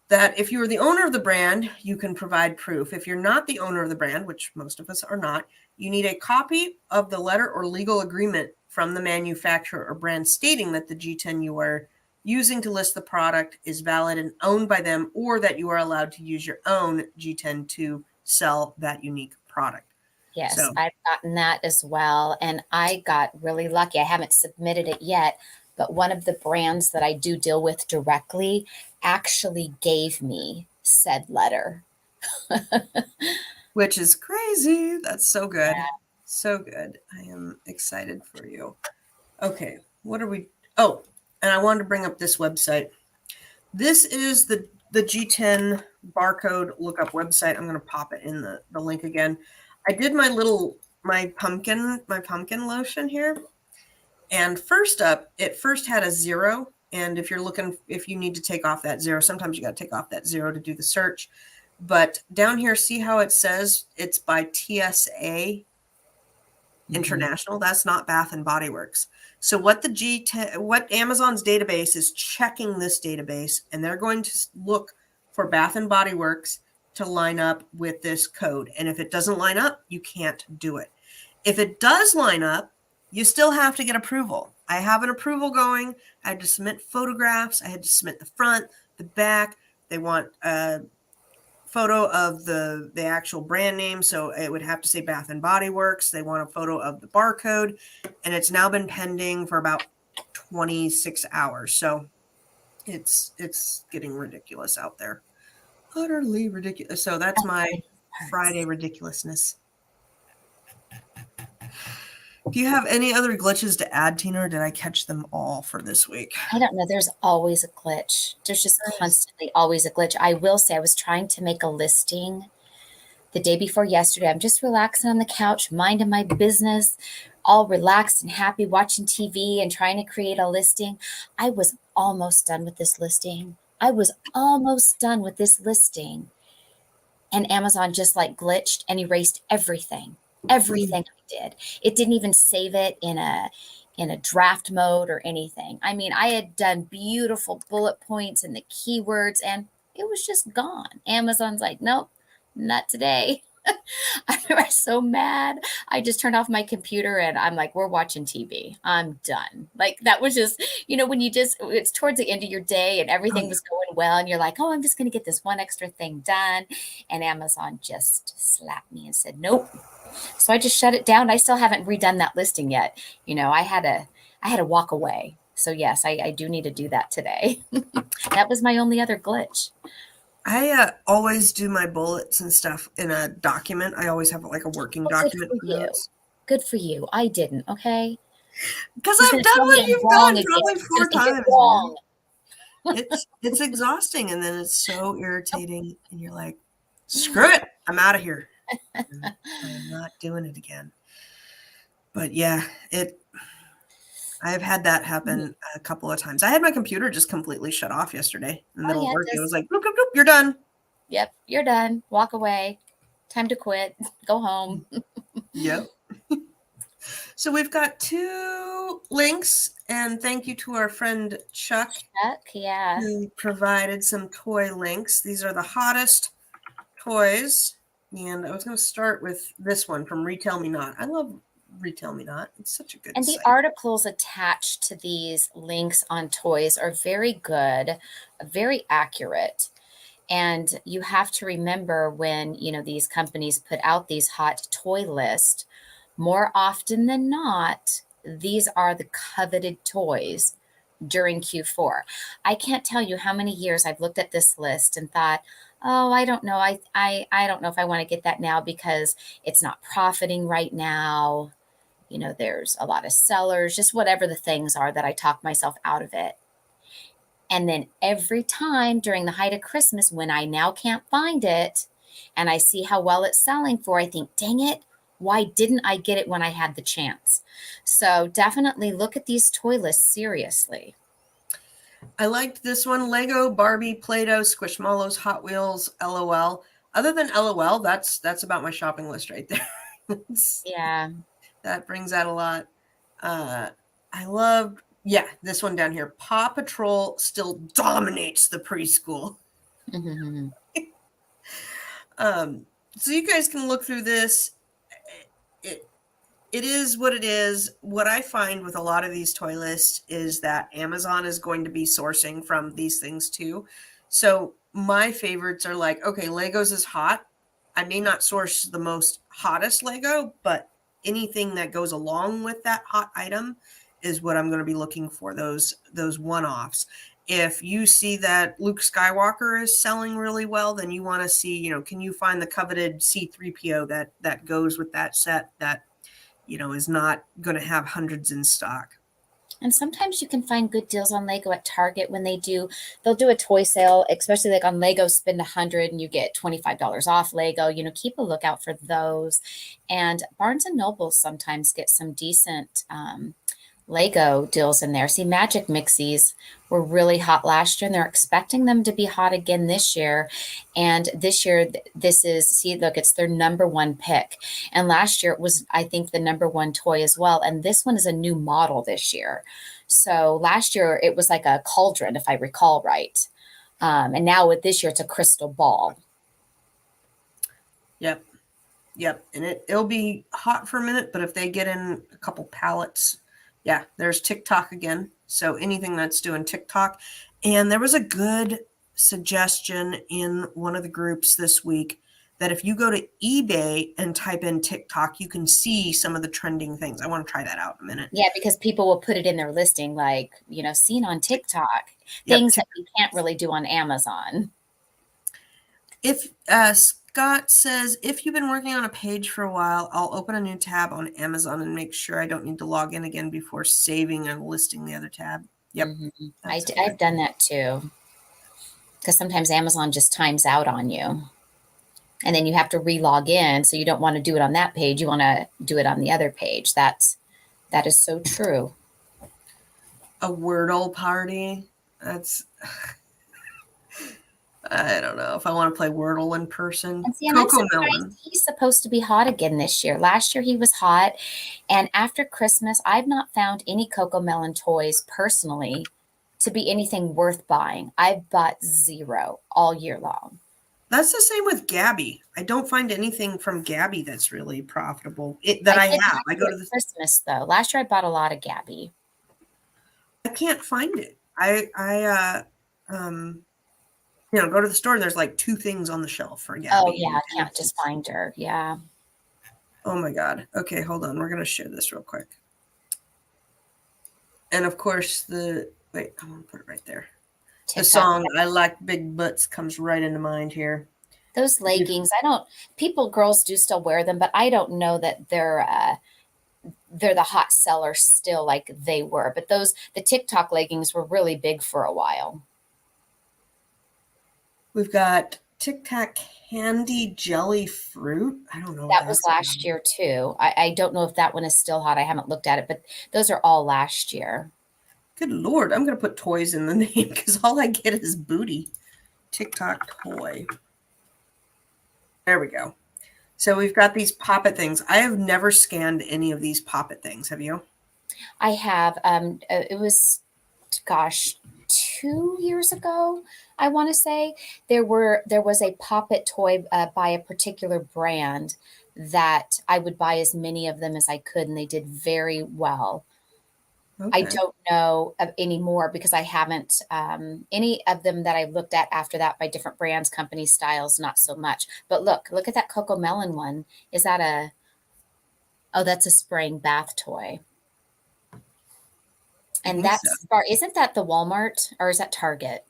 that if you are the owner of the brand, you can provide proof. If you're not the owner of the brand, which most of us are not, you need a copy of the letter or legal agreement from the manufacturer or brand stating that the G10 you are using to list the product is valid and owned by them, or that you are allowed to use your own G10 to sell that unique product. Yes, so I've gotten that as well. And I got really lucky. I haven't submitted it yet, but one of the brands that I do deal with directly actually gave me said letter. Which is crazy. That's so good. Yeah. So good. I am excited for you. Okay, what are we? Oh, and I wanted to bring up this website. This is the G10 barcode lookup website. I'm going to pop it in the link again. I did my pumpkin lotion here. And first up, it first had a 0. And if you need to take off that 0, sometimes you got to take off that 0 to do the search. But down here, see how it says it's by TSA International? That's not Bath and Body Works. So what Amazon's database is checking this database, and they're going to look for Bath and Body Works to line up with this code. And if it doesn't line up, you can't do it. If it does line up, you still have to get approval. I have an approval going. I had to submit photographs. I had to submit the front, the back. They want a photo of the actual brand name, so it would have to say Bath and Body Works. They want a photo of the barcode, and it's now been pending for about 26 hours. So it's getting ridiculous out there. Utterly ridiculous. So that's my Friday ridiculousness. Do you have any other glitches to add, Tina, or did I catch them all for this week? I don't know. There's always a glitch. There's just constantly always a glitch. I will say I was trying to make a listing the day before yesterday. I'm just relaxing on the couch, minding my business, all relaxed and happy, watching TV and trying to create a listing. I was almost done with this listing. And Amazon just like glitched and erased everything I did. It didn't even save it in a draft mode or anything. I mean, I had done beautiful bullet points and the keywords, and it was just gone. Amazon's like, nope, not today. I was so mad. I just turned off my computer and I'm like, we're watching TV. I'm done. Like that was just, when it's towards the end of your day and everything was going well and you're like, oh, I'm just going to get this one extra thing done. And Amazon just slapped me and said, nope. So I just shut it down. I still haven't redone that listing yet. I had to walk away. So yes, I do need to do that today. That was my only other glitch. I always do my bullets and stuff in a document. I always have like a working document. Good for you. I didn't. Okay. Because I've done what you've done probably 4 times. Wrong. It's exhausting, and then it's so irritating, and you're like, screw it, I'm out of here. I'm not doing it again. But yeah, I've had that happen a couple of times. I had my computer just completely shut off yesterday in the middle of work. It was like, boop, boop, boop, you're done. Yep, you're done. Walk away. Time to quit. Go home. Yep. So we've got 2 links, and thank you to our friend Chuck. Who provided some toy links. These are the hottest toys. And I was going to start with this one from Retail Me Not. I love Retail Me Not. It's such a good And the site. articles attached to these links on toys are very good, very accurate. And you have to remember when, these companies put out these hot toy lists, more often than not, these are the coveted toys during Q4. I can't tell you how many years I've looked at this list and thought, oh, I don't know. I don't know if I want to get that now because it's not profiting right now. There's a lot of sellers, just whatever the things are that I talk myself out of it. And then every time during the height of Christmas, when I now can't find it and I see how well it's selling for, I think, dang it, why didn't I get it when I had the chance? So definitely look at these toy lists seriously. I liked this one, Lego, Barbie, Play-Doh, Squishmallows, Hot Wheels, LOL. Other than LOL, that's about my shopping list right there. Yeah. That brings out a lot. I loved, this one down here. Paw Patrol still dominates the preschool. Mm-hmm. So you guys can look through this. It is what it is. What I find with a lot of these toy lists is that Amazon is going to be sourcing from these things too. So my favorites are like, okay, Legos is hot. I may not source the most hottest Lego, but anything that goes along with that hot item is what I'm going to be looking for, those one-offs. If you see that Luke Skywalker is selling really well, then you want to see, can you find the coveted C-3PO that goes with that set that, is not going to have hundreds in stock. And sometimes you can find good deals on Lego at Target when they'll do a toy sale, especially like on Lego, spend $100 and you get $25 off Lego. Keep a lookout for those. And Barnes and Noble sometimes get some decent Lego deals in there. See, Magic Mixies were really hot last year, and they're expecting them to be hot again this year. And this year, it's their number 1 pick. And last year, it was, I think, the number 1 toy as well. And this one is a new model this year. So last year, it was like a cauldron, if I recall right. And now with this year, it's a crystal ball. Yep. And it'll be hot for a minute, but if they get in a couple pallets, there's TikTok again. So anything that's doing TikTok. And there was a good suggestion in one of the groups this week that if you go to eBay and type in TikTok, you can see some of the trending things. I want to try that out in a minute. Yeah, because people will put it in their listing, like, seen on TikTok, things that you can't really do on Amazon. If Scott says, if you've been working on a page for a while, I'll open a new tab on Amazon and make sure I don't need to log in again before saving and listing the other tab. Yep. Mm-hmm. I've done that too. Because sometimes Amazon just times out on you. and then you have to re-log in. So you don't want to do it on that page. You want to do it on the other page. That is so true. A Wordle party. That's I don't know if I want to play Wordle in person. And see, and I'm Coco surprised Melon. he's supposed to be hot again this year. Last year he was hot, and after Christmas, I've not found any Coco Melon toys personally to be anything worth buying. I've bought zero all year long. That's the same with Gabby. I don't find anything from Gabby that's really profitable I that I did have. last I go year to at the. Christmas though. Last year I bought a lot of Gabby. I can't find it. Go to the store and there's like 2 things on the shelf for Oh Gabby. yeah, I can't just find her. Yeah. Oh my God. Okay, hold on. We're gonna share this real quick. And of course wait, I'm gonna put it right there. The TikTok. song "I Like Big Butts" comes right into mind here. Those leggings, girls do still wear them, but I don't know that they're the hot seller still like they were. But the TikTok leggings were really big for a while. We've got Tic Tac Candy Jelly Fruit. I don't know. That was last year too. I don't know if that one is still hot. I haven't looked at it, but those are all last year. Good Lord. I'm going to put toys in the name because all I get is booty. TikTok toy. There we go. So we've got these Pop-It things. I have never scanned any of these Pop-It things. Have you? I have. It was, gosh, 2 years ago. I want to say there was a Pop-It toy by a particular brand that I would buy as many of them as I could, and they did very well. I Okay. don't know of any more because I haven't any of them that I looked at after that by different brands, companies, styles, not so much. But look at that Coco Melon one. Is that oh, that's a spraying bath toy. I And think so. isn't that the Walmart or is that Target?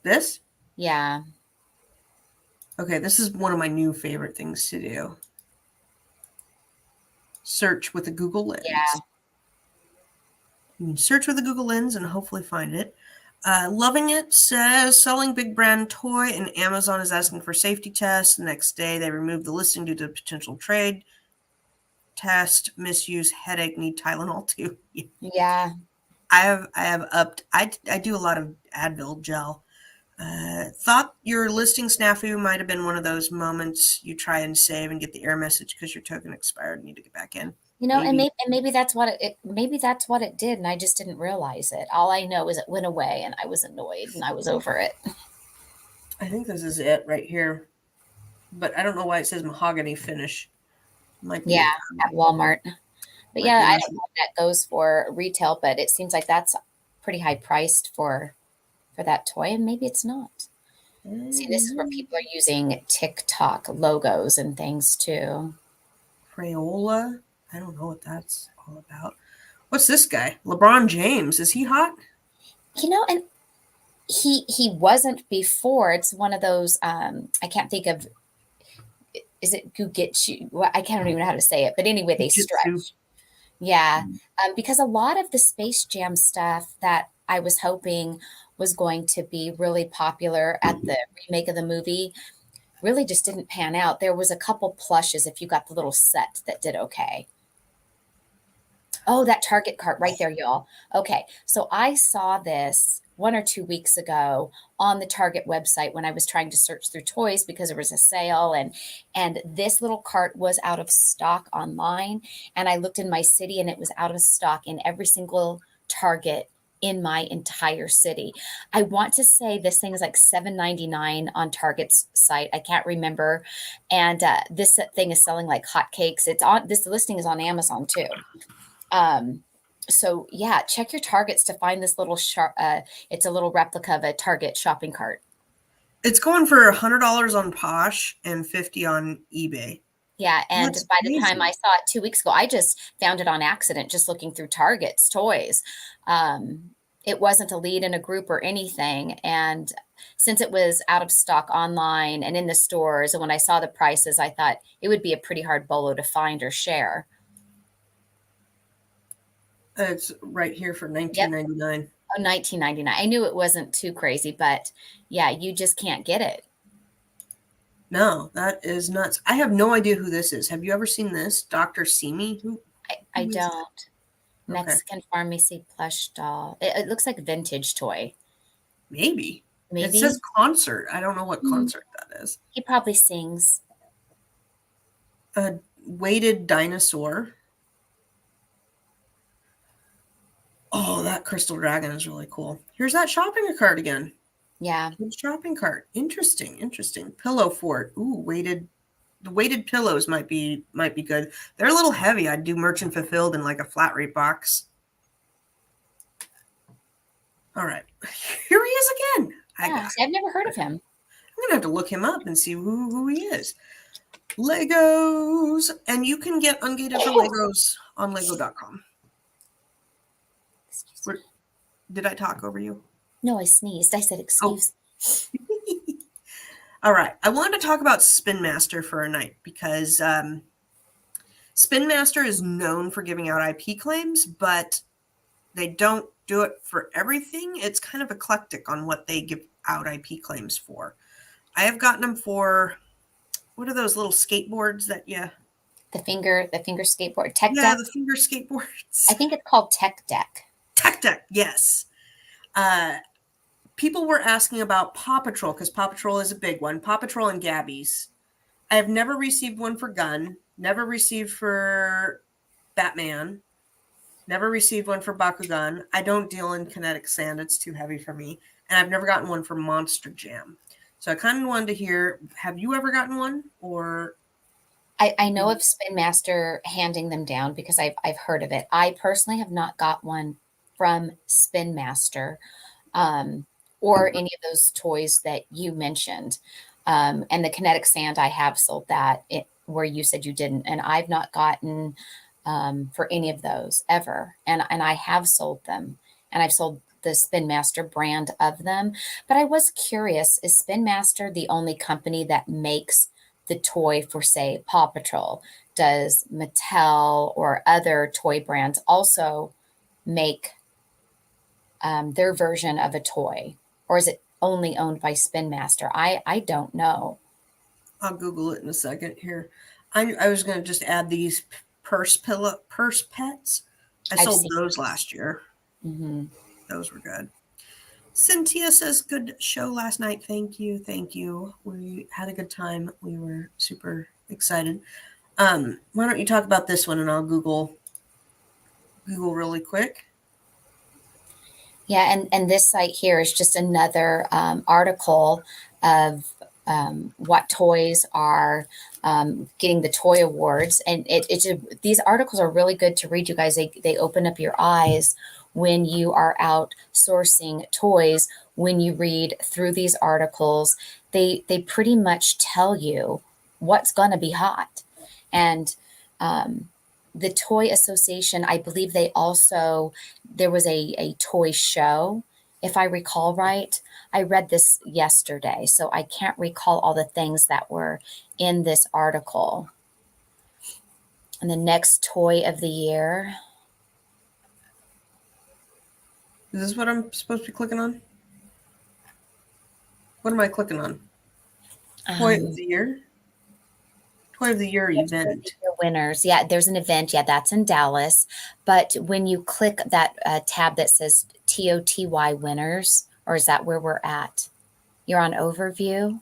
This? Yeah. Okay, this is one of my new favorite things to do. Search with a Google Lens. Yeah. You can search with a Google Lens and hopefully find it. Loving It says selling big brand toy and Amazon is asking for safety tests. The next day they removed the listing due to potential trade test misuse, headache, need Tylenol too. Yeah. I have upped. I do a lot of Advil gel. Thought your listing snafu might have been one of those moments you try and save and get the error message because your token expired and need to get back in. And maybe that's what maybe that's what it did, and I just didn't realize it. All I know is it went away, and I was annoyed, and I was over it. I think this is it right here, but I don't know why it says mahogany finish. Might be At Walmart. But yeah, I don't know what that goes for retail, but it seems like that's pretty high priced for that toy, and maybe it's not. See, this is where people are using TikTok logos and things too. Crayola. I don't know what that's all about. What's this guy? LeBron James. Is he hot? And he wasn't before. It's one of those I can't think of, is it Gugitsu? Well, I can't even know how to say it, but anyway, they stretch. Yeah. Because a lot of the Space Jam stuff that I was hoping was going to be really popular at the remake of the movie really just didn't pan out. There was a couple plushes if you got the little set that did okay. Oh, that Target cart right there, y'all. Okay, so I saw this 1 or 2 weeks ago on the Target website when I was trying to search through toys because there was a sale, and this little cart was out of stock online, and I looked in my city and it was out of stock in every single Target in my entire city. I want to say this thing is like $7.99 on Target's site. I can't remember. And this thing is selling like hotcakes. This listing is on Amazon too. So yeah, check your Targets to find this little it's a little replica of a Target shopping cart. It's going for $100 on Posh and $50 on eBay. Yeah, and by the time I saw it 2 weeks ago, I just found it on accident, just looking through Target's toys. It wasn't a lead in a group or anything, and since it was out of stock online and in the stores, and when I saw the prices, I thought it would be a pretty hard bolo to find or share. It's right here for $19.99. Yep. Oh, $19.99. I knew it wasn't too crazy, but yeah, you just can't get it. No, that is nuts. I have no idea who this is. Have you ever seen this? Dr. Simi? I Who is that? don't. Okay. Mexican pharmacy plush doll. It looks like a vintage toy. Maybe. It Maybe. says concert. I don't know what Mm, concert that is. he probably sings. A weighted dinosaur. Oh, that crystal dragon is really cool. Here's that shopping cart again. Yeah. Kid's shopping cart. Interesting, interesting. Pillow fort. Ooh, weighted. The weighted pillows might be good. They're a little heavy. I'd do merchant fulfilled in like a flat rate box. All right, here he is again. Yeah. See, I've never heard of him. I'm gonna have to look him up and see who he is. Legos, and you can get ungated for Legos on Lego.com. Excuse me. Did I talk over you? No, I sneezed. I said, excuse. All right. I wanted to talk about Spin Master for a night because Spin Master is known for giving out IP claims, but they don't do it for everything. It's kind of eclectic on what they give out IP claims for. I have gotten them for, what are those little skateboards that you... The finger skateboard. Tech Yeah, deck. the finger skateboards. I think it's called Tech Deck. Tech Deck, yes. People were asking about Paw Patrol because Paw Patrol is a big one. Paw Patrol and Gabby's. I have never received one for Gun. Never received for Batman. Never received one for Bakugan. I don't deal in kinetic sand. It's too heavy for me. And I've never gotten one for Monster Jam. So I kind of wanted to hear, have you ever gotten one? Or I know of Spin Master handing them down because I've heard of it. I personally have not got one from Spin Master or any of those toys that you mentioned. And the kinetic sand, I have sold that where you said you didn't. And I've not gotten for any of those ever. And I have sold them. And I've sold the Spin Master brand of them. But I was curious, is Spin Master the only company that makes the toy for, say, Paw Patrol? Does Mattel or other toy brands also make their version of a toy? Or is it only owned by Spin Master? I don't know. I'll Google it in a second here. I was going to just add these purse pets. I I've sold seen. those last year. Mm-hmm. Those were good. Cynthia says, good show last night. Thank you. Thank you. We had a good time. We were super excited. Why don't you talk about this one and I'll Google really quick. Yeah, and this site here is just another article of what toys are getting the toy awards, and these articles are really good to read, you guys. They open up your eyes when you are out sourcing toys. When you read through these articles, they pretty much tell you what's going to be hot, and the Toy Association, I believe there was a toy show, if I recall right. I read this yesterday, so I can't recall all the things that were in this article. And the next toy of the year. Is this what I'm supposed to be clicking on? What am I clicking on? Toy of the year? Toy of the year event. Winners. Yeah, there's an event. Yeah, that's in Dallas. But when you click that tab that says TOTY winners, or is that where we're at? You're on overview.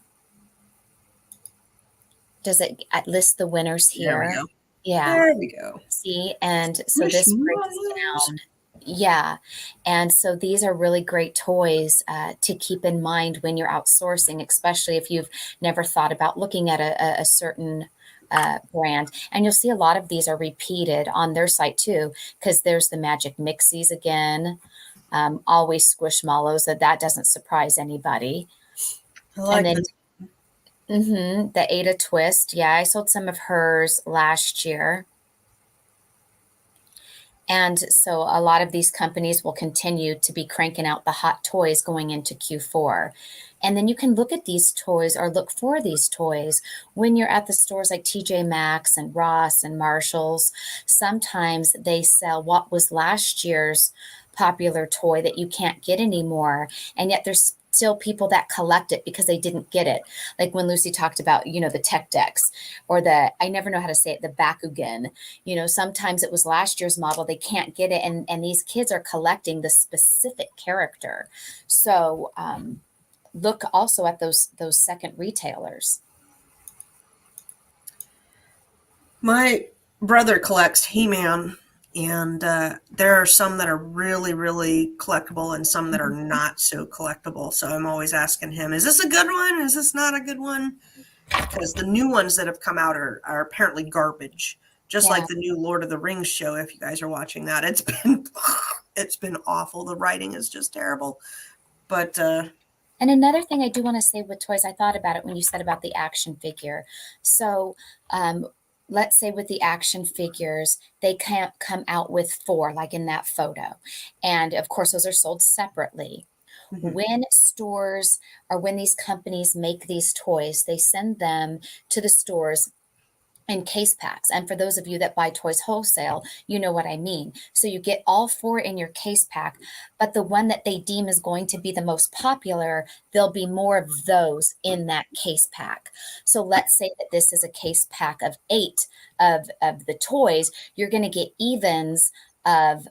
Does it list the winners here? There we go. Yeah. There we go. See, and so this breaks down. Yeah. And so these are really great toys to keep in mind when you're outsourcing, especially if you've never thought about looking at a certain brand. And you'll see a lot of these are repeated on their site too, because there's the Magic Mixies again, always Squishmallows. That doesn't surprise anybody. I like and this. then the Ada Twist. Yeah, I sold some of hers last year. And so a lot of these companies will continue to be cranking out the hot toys going into Q4. And then you can look at these toys or look for these toys when you're at the stores like TJ Maxx and Ross and Marshall's. Sometimes they sell what was last year's popular toy that you can't get anymore. And yet there's still people that collect it because they didn't get it. Like when Lucy talked about, the tech decks or I never know how to say it, the Bakugan. Sometimes it was last year's model, they can't get it. And these kids are collecting the specific character. So look also at those second retailers. My brother collects He-Man, and there are some that are really, really collectible and some that are not so collectible. So I'm always asking him, is this a good one? Is this not a good one? Because the new ones that have come out are apparently garbage. Just like the new Lord of the Rings show, if you guys are watching that. It's been awful. The writing is just terrible. But and another thing I do want to say with toys, I thought about it when you said about the action figure. So let's say with the action figures, they can't come out with 4, like in that photo. And of course, those are sold separately. When stores or when these companies make these toys, they send them to the stores in case packs. And for those of you that buy toys wholesale, you know what I mean. So you get all 4 in your case pack, but the one that they deem is going to be the most popular, there'll be more of those in that case pack. So let's say that this is a case pack of 8 of the toys, you're going to get evens of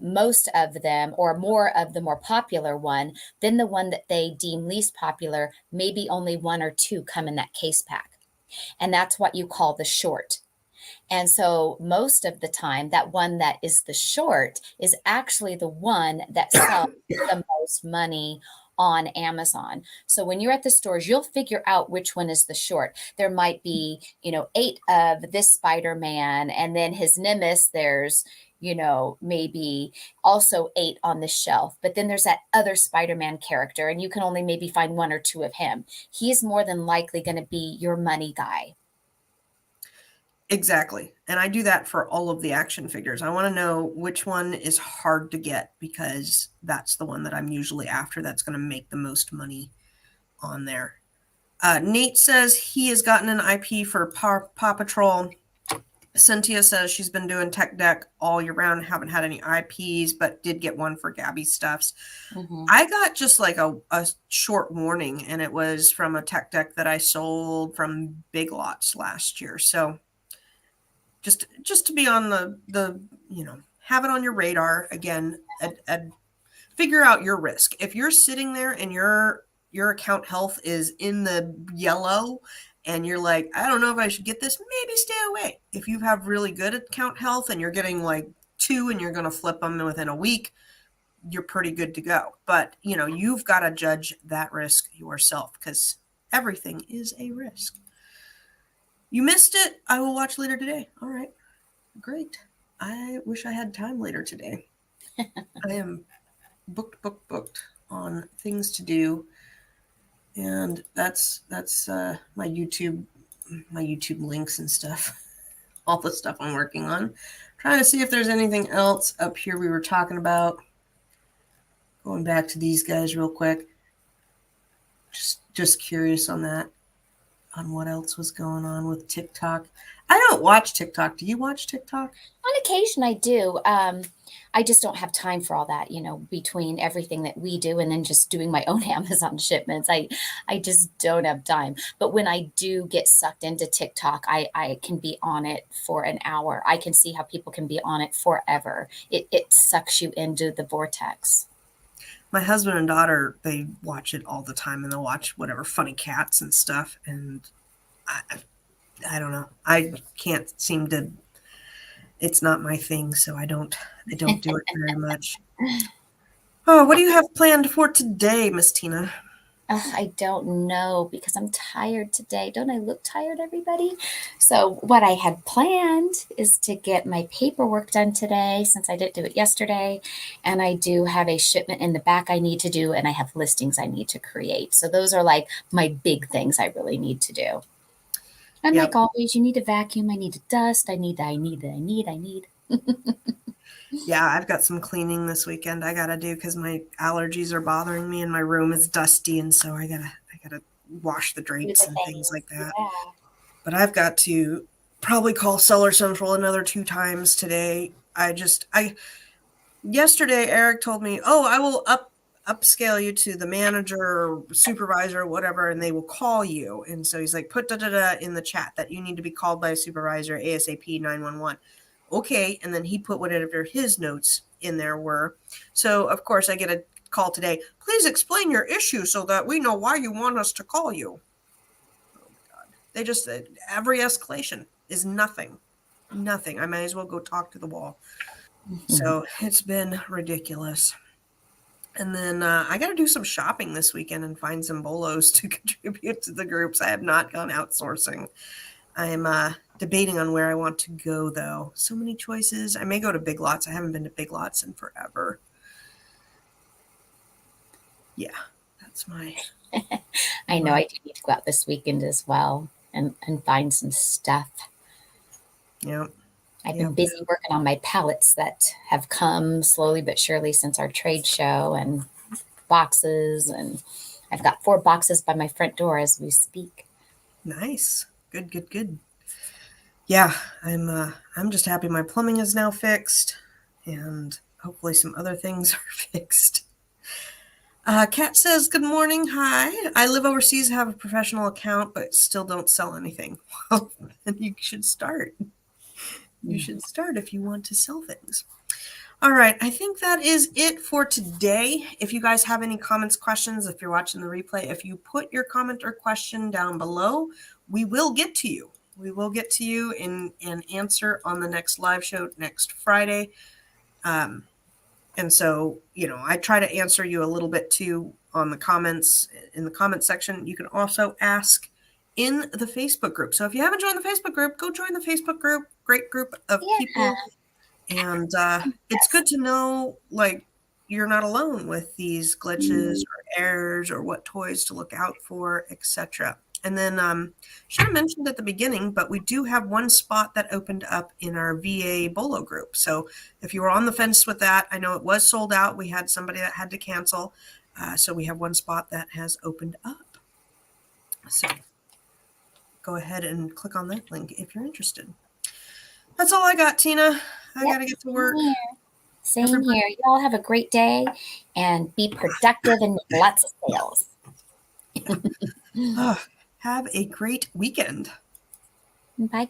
most of them or more of the more popular one. Then the one that they deem least popular, maybe only 1 or 2 come in that case pack. And that's what you call the short. And so most of the time, that one that is the short is actually the one that sells the most money on Amazon. So when you're at the stores, you'll figure out which one is the short. There might be, 8 of this Spider-Man, and then his Nemesis, there's, maybe also 8 on the shelf. But then there's that other Spider-Man character, and you can only maybe find 1 or 2 of him. He's more than likely going to be your money guy. Exactly. And I do that for all of the action figures. I want to know which one is hard to get because that's the one that I'm usually after that's going to make the most money on there. Nate says he has gotten an IP for Paw Patrol. Cynthia says she's been doing tech deck all year round, haven't had any IPs, but did get one for Gabby Stuffs. I got just like a short warning, and it was from a tech deck that I sold from Big Lots last year. So just to be on the have it on your radar again, figure out your risk. If you're sitting there and your account health is in the yellow and you're like, I don't know if I should get this, maybe stay away. If you have really good account health and you're getting like 2 and you're going to flip them within a week, you're pretty good to go. But, you've got to judge that risk yourself because everything is a risk. You missed it. I will watch later today. All right. Great. I wish I had time later today. I am booked on things to do. And that's my YouTube links and stuff. All the stuff I'm working on. Trying to see if there's anything else up here we were talking about. Going back to these guys real quick. Just curious on that. On what else was going on with TikTok. I don't watch TikTok. Do you watch TikTok? On occasion, I do. I just don't have time for all that, between everything that we do and then just doing my own Amazon shipments. I just don't have time. But when I do get sucked into TikTok, I can be on it for an hour. I can see how people can be on it forever. It sucks you into the vortex. My husband and daughter, they watch it all the time, and they'll watch whatever funny cats and stuff. And I don't know. I can't seem to. It's not my thing, so I don't do it very much. Oh, what do you have planned for today, Miss Tina? I don't know because I'm tired today. Don't I look tired, everybody? So what I had planned is to get my paperwork done today since I didn't do it yesterday. And I do have a shipment in the back I need to do, and I have listings I need to create. So those are like my big things I really need to do. And like always, you need to vacuum. I need to dust. I need. Yeah, I've got some cleaning this weekend I gotta do because my allergies are bothering me and my room is dusty, and so I gotta wash the drapes and things like that. Yeah. But I've got to probably call Seller Central another 2 times today. Yesterday Eric told me, I will upscale you to the manager or supervisor or whatever, and they will call you. And so he's like, put in the chat that you need to be called by a supervisor ASAP 911. Okay. And then he put whatever his notes in there were. So of course I get a call today. Please explain your issue so that we know why you want us to call you. Oh my God. They just, every escalation is nothing. I might as well go talk to the wall. So it's been ridiculous. And then I got to do some shopping this weekend and find some bolos to contribute to the groups. I have not gone outsourcing. I'm debating on where I want to go, though. So many choices. I may go to Big Lots. I haven't been to Big Lots in forever. Yeah, that's my. I know I do need to go out this weekend as well and find some stuff. Yeah. I've been busy working on my pallets that have come slowly but surely since our trade show, and boxes, and I've got 4 boxes by my front door as we speak. Nice. Good. Yeah, I'm just happy my plumbing is now fixed, and hopefully some other things are fixed. Kat says, good morning. Hi. I live overseas, have a professional account, but still don't sell anything. Well, then you should start. You should start if you want to sell things. All right. I think that is it for today. If you guys have any comments, questions, if you're watching the replay, if you put your comment or question down below, we will get to you. We will get to you and answer on the next live show next Friday. And so, I try to answer you a little bit too on the comments in the comment section. You can also ask in the Facebook group. So if you haven't joined the Facebook group, go join the Facebook group. Great group of people. And it's good to know, like, you're not alone with these glitches or errors or what toys to look out for, etc. And then should have mentioned at the beginning, but we do have one spot that opened up in our VA BOLO group. So if you were on the fence with that, I know it was sold out. We had somebody that had to cancel. So we have one spot that has opened up. So go ahead and click on that link if you're interested. That's all I got, Tina. I got to get to work. Same here. You all have a great day and be productive and make lots of sales. Have a great weekend. Bye.